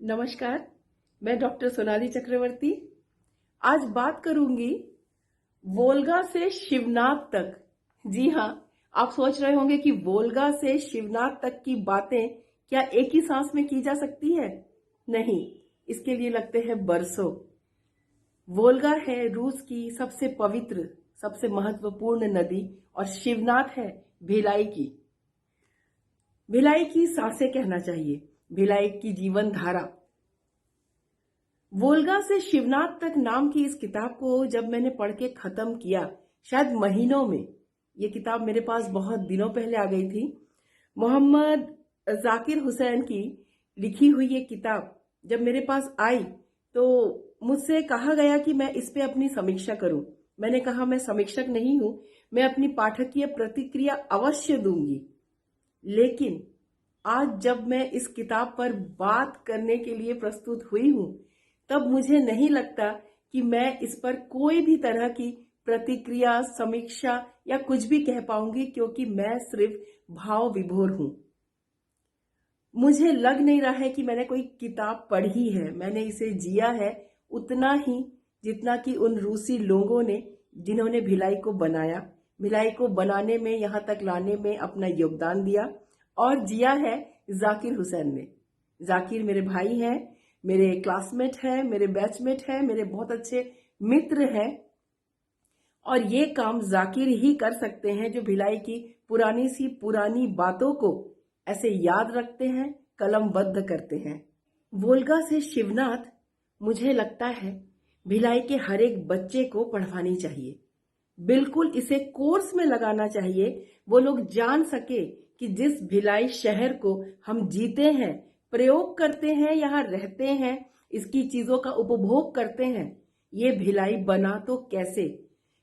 नमस्कार, मैं डॉक्टर सोनाली चक्रवर्ती। आज बात करूंगी वोल्गा से शिवनाथ तक। जी हाँ, आप सोच रहे होंगे कि वोल्गा से शिवनाथ तक की बातें क्या एक ही सांस में की जा सकती है? नहीं, इसके लिए लगते हैं बरसों। वोल्गा है रूस की सबसे पवित्र, सबसे महत्वपूर्ण नदी और शिवनाथ है भिलाई की। भिलाई की सांसें कहना चाहिए, भिलाई की जीवन धारा। वोल्गा से शिवनाथ तक नाम की इस किताब को जब मैंने पढ़ के खत्म किया, शायद महीनों में, ये किताब मेरे पास बहुत दिनों पहले आ गई थी। मोहम्मद जाकिर हुसैन की लिखी हुई ये किताब जब मेरे पास आई तो मुझसे कहा गया कि मैं इस पे अपनी समीक्षा करूं। मैंने कहा मैं समीक्षक नहीं हूं, मैं अपनी पाठकीय प्रतिक्रिया अवश्य दूंगी। लेकिन आज जब मैं इस किताब पर बात करने के लिए प्रस्तुत हुई हूं, तब मुझे नहीं लगता कि मैं इस पर कोई भी तरह की प्रतिक्रिया, समीक्षा या कुछ भी कह पाऊंगी, क्योंकि मैं सिर्फ भाव विभोर हूं। मुझे लग नहीं रहा है कि मैंने कोई किताब पढ़ी है, मैंने इसे जिया है उतना ही जितना कि उन रूसी लोगों ने जिन्होंने भिलाई को बनाया, भिलाई को बनाने में, यहां तक लाने में अपना योगदान दिया और जिया है जाकिर हुसैन ने। जाकिर मेरे भाई हैं, मेरे क्लासमेट हैं, मेरे बैचमेट हैं, मेरे बहुत अच्छे मित्र हैं और ये काम जाकिर ही कर सकते हैं जो भिलाई की पुरानी सी पुरानी बातों को ऐसे याद रखते हैं, कलमबद्ध करते हैं। वोल्गा से शिवनाथ मुझे लगता है भिलाई के हर एक बच्चे को पढ़वानी चाहिए। बिल्कुल इसे कोर्स में लगाना चाहिए। वो लोग जान सके कि जिस भिलाई शहर को हम जीते हैं, प्रयोग करते हैं, यहाँ रहते हैं, इसकी चीजों का उपभोग करते हैं, ये भिलाई बना तो कैसे।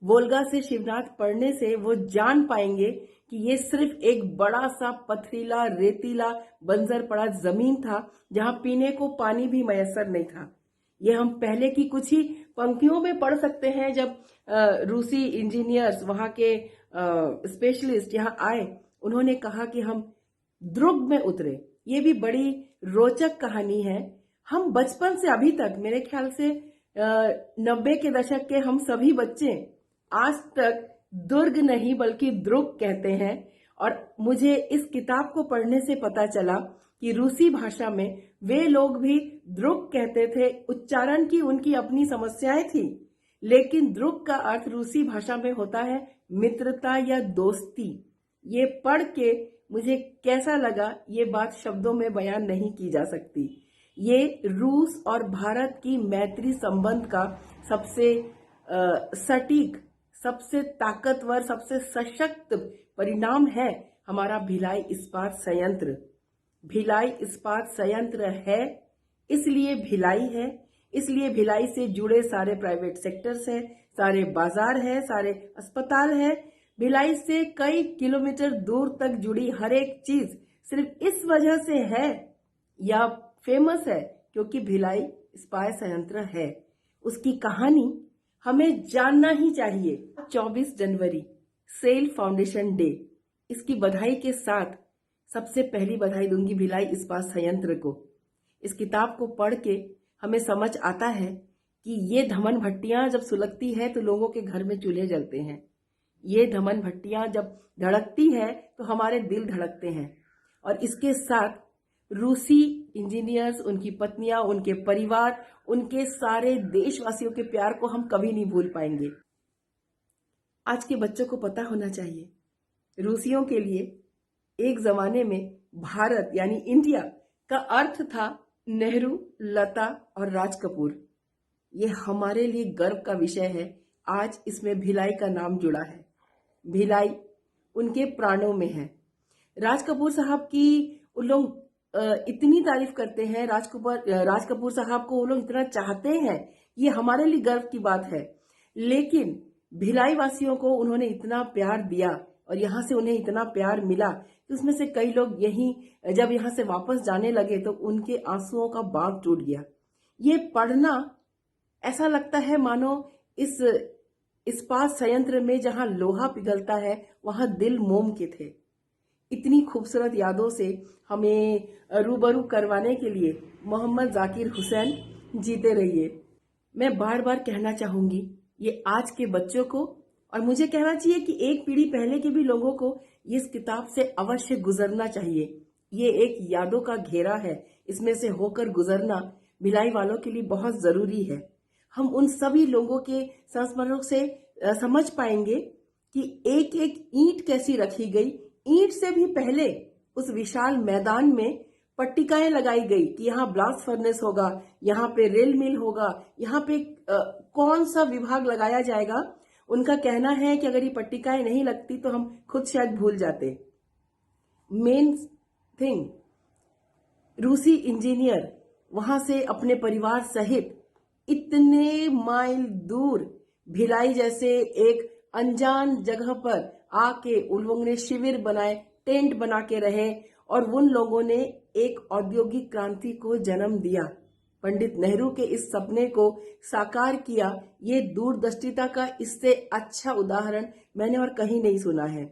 वोल्गा से शिवनाथ पढ़ने से वो जान पाएंगे कि ये सिर्फ एक बड़ा सा पथरीला, रेतीला, बंजर पड़ा जमीन था जहां पीने को पानी भी मयसर नहीं था। ये हम पहले की कुछ ही पंक्तियों में पढ़ सकते हैं। जब रूसी इंजीनियर्स, वहां के स्पेशलिस्ट यहाँ आए, उन्होंने कहा कि हम द्रुग में उतरे। ये भी बड़ी रोचक कहानी है। हम बचपन से अभी तक, मेरे ख्याल से 90 के दशक के हम सभी बच्चे आज तक दुर्ग नहीं बल्कि द्रुग कहते हैं। और मुझे इस किताब को पढ़ने से पता चला कि रूसी भाषा में वे लोग भी द्रुग कहते थे। उच्चारण की उनकी अपनी समस्याएं थी, लेकिन द्रुग का अर्थ रूसी भाषा में होता है मित्रता या दोस्ती। ये पढ़ के मुझे कैसा लगा, ये बात शब्दों में बयान नहीं की जा सकती। ये रूस और भारत की मैत्री संबंध का सबसे सटीक, सबसे ताकतवर, सबसे सशक्त परिणाम है हमारा भिलाई इस्पात संयंत्र। भिलाई इस्पात संयंत्र है, इसलिए भिलाई है, इसलिए भिलाई से जुड़े सारे प्राइवेट सेक्टर्स हैं, सारे बाजार हैं, सारे अस्पताल हैं। भिलाई से कई किलोमीटर दूर तक जुड़ी हर एक चीज सिर्फ इस वजह से है या फेमस है क्योंकि भिलाई इस्पात संयंत्र है। उसकी कहानी हमें जानना ही चाहिए। 24 जनवरी सेल फाउंडेशन डे, इसकी बधाई के साथ सबसे पहली बधाई दूंगी भिलाई इस्पात संयंत्र को। इस किताब को पढ़ के हमें समझ आता है कि ये धमन भट्टियां जब सुलगती है तो लोगों के घर में चूल्हे जलते हैं। ये धमन भट्टियां जब धड़कती है तो हमारे दिल धड़कते हैं। और इसके साथ रूसी इंजीनियर्स, उनकी पत्नियां, उनके परिवार, उनके सारे देशवासियों के प्यार को हम कभी नहीं भूल पाएंगे। आज के बच्चों को पता होना चाहिए, रूसियों के लिए एक जमाने में भारत यानी इंडिया का अर्थ था नेहरू, लता और राज कपूर। ये हमारे लिए गर्व का विषय है। आज इसमें भिलाई का नाम जुड़ा है। भिलाई उनके प्राणों में है। राज कपूर साहब की उन लोग इतनी तारीफ करते हैं, राज कपूर साहब को वो लोग इतना चाहते हैं, ये हमारे लिए गर्व की बात है। लेकिन भिलाई वासियों को उन्होंने इतना प्यार दिया और यहाँ से उन्हें इतना प्यार मिला कि उसमें से कई लोग जब यहाँ से वापस जाने लगे तो उनके आंसुओं का बांध टूट गया। ये पढ़ना ऐसा लगता है मानो इस इस्पात संयंत्र में जहां लोहा पिघलता है वहां दिल मोम के थे। इतनी खूबसूरत यादों से हमें रूबरू करवाने के लिए मोहम्मद जाकिर हुसैन जीते रहिए। मैं बार बार कहना चाहूंगी ये आज के बच्चों को, और मुझे कहना चाहिए कि एक पीढ़ी पहले के भी लोगों को इस किताब से अवश्य गुजरना चाहिए। ये एक यादों का घेरा है, इसमें से होकर गुजरना भिलाई वालों के लिए बहुत जरूरी है। हम उन सभी लोगों के संस्मरणों से समझ पाएंगे कि एक एक ईंट कैसी रखी गई। ईंट से भी पहले उस विशाल मैदान में पट्टिकाएं लगाई गई कि यहाँ ब्लास्ट फर्नेस होगा, यहाँ पे रेल मिल होगा, यहाँ पे कौन सा विभाग लगाया जाएगा। उनका कहना है कि अगर ये पट्टिकाएं नहीं लगती तो हम खुद शायद भूल जाते। मेन थिंग, रूसी इंजीनियर वहां से अपने परिवार सहित इतने माइल दूर भिलाई जैसे एक अनजान जगह पर आके उन लोगों ने शिविर बनाए, टेंट बना के रहे, और उन लोगों ने एक औद्योगिक क्रांति को जन्म दिया। पंडित नेहरू के इस सपने को साकार किया। ये दूरदर्शिता का इससे अच्छा उदाहरण मैंने और कहीं नहीं सुना है।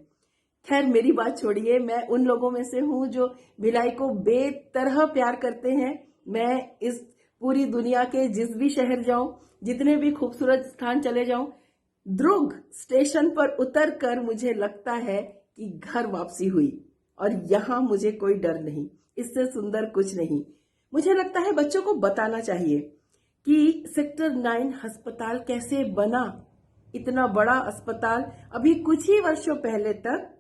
खैर, मेरी बात छोड़िए, मैं उन लोगों में से हूं जो भिलाई को बेतरह प्यार करते हैं। मैं इस पूरी दुनिया के जिस भी शहर जाऊं, जितने भी खूबसूरत स्थान चले जाऊं, द्रुग स्टेशन पर उतर कर मुझे लगता है कि घर वापसी हुई, और यहां मुझे कोई डर नहीं। इससे सुंदर कुछ नहीं। मुझे लगता है बच्चों को बताना चाहिए कि सेक्टर 9 अस्पताल कैसे बना। इतना बड़ा अस्पताल, अभी कुछ ही वर्षों पहले तक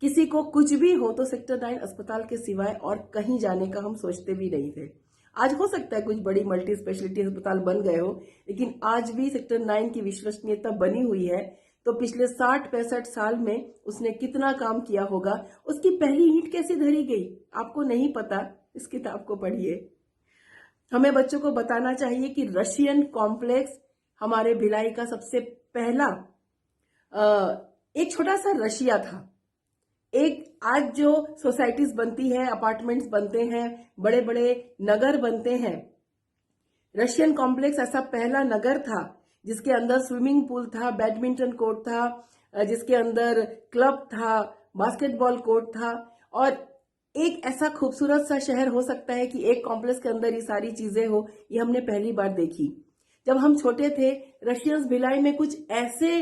किसी को कुछ भी हो तो सेक्टर 9 अस्पताल के सिवाय और कहीं जाने का हम सोचते भी नहीं थे। आज हो सकता है कुछ बड़ी मल्टी स्पेशलिटी अस्पताल बन गए हो, लेकिन आज भी सेक्टर 9 की विश्वसनीयता बनी हुई है। तो पिछले 60-65 साल में उसने कितना काम किया होगा। उसकी पहली ईंट कैसे धरी गई आपको नहीं पता, इस किताब को पढ़िए। हमें बच्चों को बताना चाहिए कि रशियन कॉम्प्लेक्स हमारे भिलाई का सबसे पहला एक छोटा सा रशिया था। एक आज जो सोसाइटीज बनती है, अपार्टमेंट्स बनते हैं, बड़े बड़े नगर बनते हैं, रशियन कॉम्प्लेक्स ऐसा पहला नगर था जिसके अंदर स्विमिंग पूल था, बैडमिंटन कोर्ट था, जिसके अंदर क्लब था, बास्केटबॉल कोर्ट था। और एक ऐसा खूबसूरत सा शहर हो सकता है कि एक कॉम्प्लेक्स के अंदर ये सारी चीजें हो, ये हमने पहली बार देखी। जब हम छोटे थे, रशियंस भिलाई में कुछ ऐसे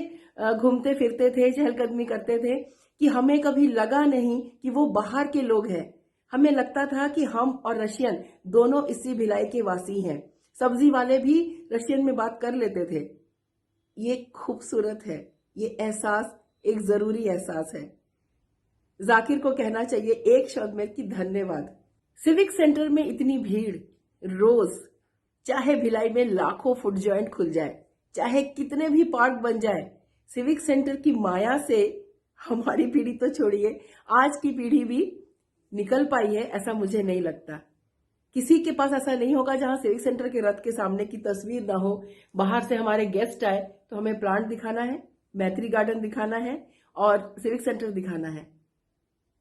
घूमते फिरते थे, चहलकदमी करते थे कि हमें कभी लगा नहीं कि वो बाहर के लोग हैं। हमें लगता था कि हम और रशियन दोनों इसी भिलाई के वासी हैं। सब्जी वाले भी रशियन में बात कर लेते थे। ये खूबसूरत है, ये एहसास एक जरूरी एहसास है। जाकिर को कहना चाहिए एक शब्द में कि धन्यवाद। सिविक सेंटर में इतनी भीड़ रोज, चाहे भिलाई में लाखों फूड जॉइंट खुल जाए, चाहे कितने भी पार्क बन जाए, सिविक सेंटर की माया से हमारी पीढ़ी तो छोड़िए, आज की पीढ़ी भी निकल पाई है ऐसा मुझे नहीं लगता। किसी के पास ऐसा नहीं होगा जहां सिविक सेंटर के रथ के सामने की तस्वीर ना हो। बाहर से हमारे गेस्ट आए तो हमें प्लांट दिखाना है, मैत्री गार्डन दिखाना है और सिविक सेंटर दिखाना है।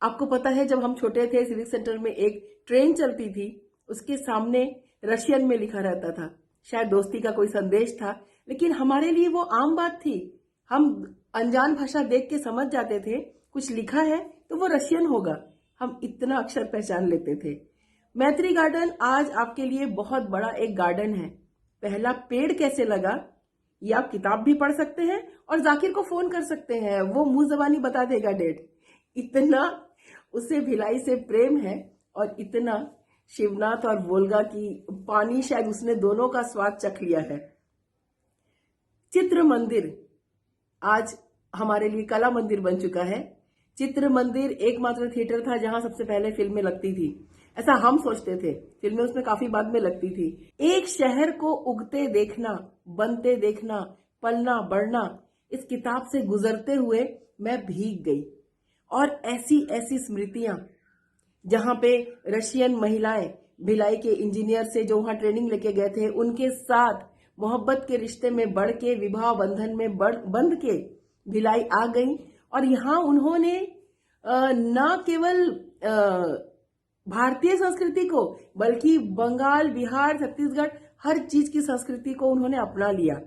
आपको पता है, जब हम छोटे थे सिविक सेंटर में एक ट्रेन चलती थी, उसके सामने रशियन में लिखा रहता था। शायद दोस्ती का कोई संदेश था, लेकिन हमारे लिए वो आम बात थी। हम अनजान भाषा देख के समझ जाते थे, कुछ लिखा है तो वो रशियन होगा, हम इतना अक्षर पहचान लेते थे। मैत्री गार्डन आज आपके लिए बहुत बड़ा एक गार्डन है। पहला पेड़ कैसे लगा ये आप किताब भी पढ़ सकते हैं और जाकिर को फोन कर सकते हैं, वो मुंह जबानी बता देगा डेट। इतना उसे भिलाई से प्रेम है और इतना शिवनाथ और वोल्गा की पानी, शायद उसने दोनों का स्वाद चख लिया है। चित्र मंदिर आज हमारे लिए कला मंदिर बन चुका है। चित्र मंदिर एकमात्र थिएटर था जहां सबसे पहले फिल्में लगती थी, ऐसा हम सोचते थे। फिल्में उसमें काफी बाद में लगती थी। एक शहर को उगते देखना, बनते देखना, पलना बढ़ना, इस किताब से गुजरते हुए मैं भीग गई। और ऐसी ऐसी स्मृतियां जहां पे रशियन महिलाएं भिलाई के इंजीनियर से जो वहां ट्रेनिंग लेके गए थे, उनके साथ मोहब्बत के रिश्ते में बढ़ के, विवाह बंधन में बंध के भिलाई आ गई। और यहाँ उन्होंने न केवल भारतीय संस्कृति को, बल्कि बंगाल, बिहार, छत्तीसगढ़, हर चीज की संस्कृति को उन्होंने अपना लिया।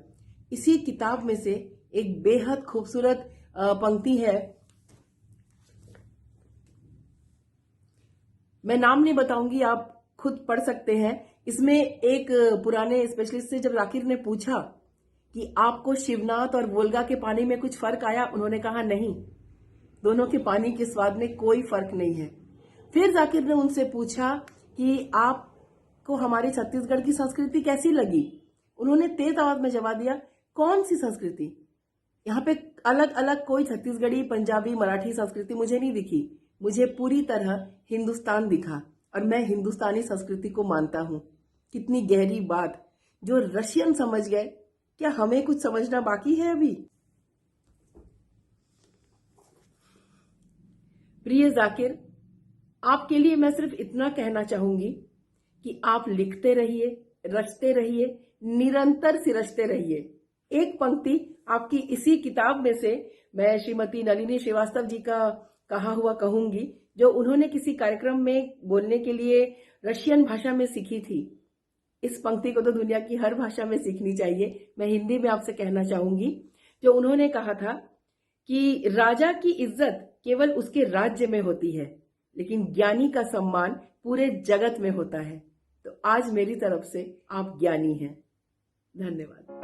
इसी किताब में से एक बेहद खूबसूरत पंक्ति है मैं नाम नहीं बताऊंगी, आप खुद पढ़ सकते हैं। इसमें एक पुराने स्पेशलिस्ट से जब जाकिर ने पूछा कि आपको शिवनाथ और वोल्गा के पानी में कुछ फर्क आया, उन्होंने कहा नहीं, दोनों के पानी के स्वाद में कोई फर्क नहीं है। फिर जाकिर ने उनसे पूछा कि आपको हमारी छत्तीसगढ़ की संस्कृति कैसी लगी। उन्होंने तेज आवाज में जवाब दिया, कौन सी संस्कृति? यहाँ पे अलग अलग कोई छत्तीसगढ़ी, पंजाबी, मराठी संस्कृति मुझे नहीं दिखी। मुझे पूरी तरह हिंदुस्तान दिखा और मैं हिंदुस्तानी संस्कृति को मानता हूं। कितनी गहरी बात! जो रशियन समझ गए, क्या हमें कुछ समझना बाकी है अभी? प्रिय जाकिर, आपके लिए मैं सिर्फ इतना कहना चाहूंगी कि आप लिखते रहिए, रचते रहिए, निरंतर सिरचते रहिए। एक पंक्ति आपकी इसी किताब में से मैं श्रीमती नलिनी श्रीवास्तव जी का कहा हुआ कहूंगी, जो उन्होंने किसी कार्यक्रम में बोलने के लिए रशियन भाषा में सीखी थी। इस पंक्ति को तो दुनिया की हर भाषा में सीखनी चाहिए। मैं हिंदी में आपसे कहना चाहूंगी, जो उन्होंने कहा था कि राजा की इज्जत केवल उसके राज्य में होती है, लेकिन ज्ञानी का सम्मान पूरे जगत में होता है। तो आज मेरी तरफ से आप ज्ञानी हैं। धन्यवाद।